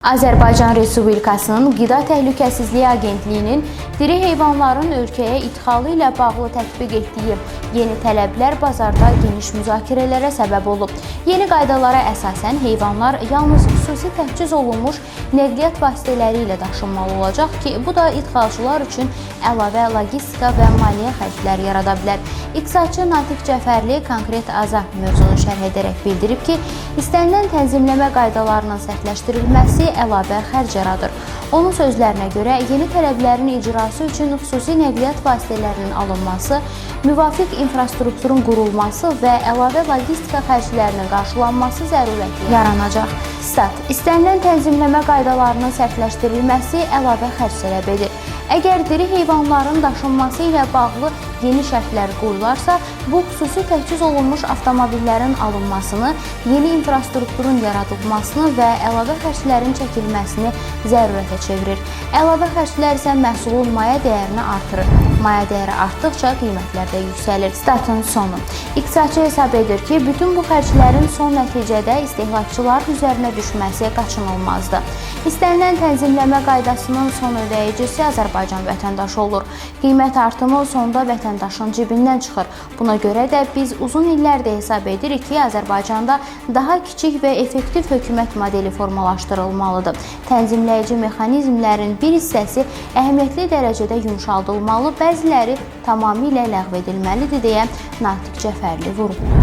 Azərbaycan Respublikasının Qida Təhlükəsizliyi Agentliyinin diri heyvanların ölkəyə idxalı ilə bağlı tətbiq etdiyi yeni tələblər bazarda geniş müzakirələrə səbəb olub. Yeni qaydalara əsasən heyvanlar yalnız xüsusi təchiz olunmuş nəqliyyat vasitələri ilə daşınmalı olacaq ki, bu da idxalçılar üçün əlavə logistika və maliyyə xərcləri yarada bilər. İqtisadçı Natiq Cəfərli konkret aza mövzunu şərh edərək bildirib ki, istənilən tənzimləmə qaydalarının sərtləşdirilməsi əlavə xərc yaradır. Onun sözlərinə görə yeni tələblərin icrası üçün xüsusi nəqliyyat vasitələrinin alınması, müvafiq infrastrukturun qurulması və əlavə logistika xərclərinin qarşılanması zərurəti yaranacaq. Stat: İstənilən tənzimləmə qaydalarının sərtləşdirilməsi əlavə xərc tələb edir. Əgər diri heyvanların daşınması ilə bağlı yeni şərtlər qoyularsa, bu xüsusi təchiz olunmuş avtomobillərin alınmasını, yeni infrastrukturun yaradılmasını və əlavə xərclərin çəkilməsini zərurətə çevirir. Əlavə xərclər isə məhsulun maya dəyərini artırır. Maya dəyəri artdıqca qiymətlər də yüksəlir. Statın sonu: İqtisadçı hesab edir ki, bütün bu xərclərin son nəticədə istehlakçıların üzərinə düşməsi qaçınılmazdır. İstənilən tənzimləmə qaydasının son ödəyicisi Azərbaycan vətəndaşı olur. Qiymət artımı sonda vətəndaşın cibindən çıxır. Buna görə də biz uzun illərdir hesab edirik ki, Azərbaycanda daha kiçik və effektiv hökumət modeli formalaşdırılmalıdır. Tənzimləyici mexanizmlərin bir hissəsi əhəmiyyətli dərəcədə yumşaldılmalı, bəziləri tamamilə ləğv edilməlidir deyə Natiq Cəfərli vurğulayıb.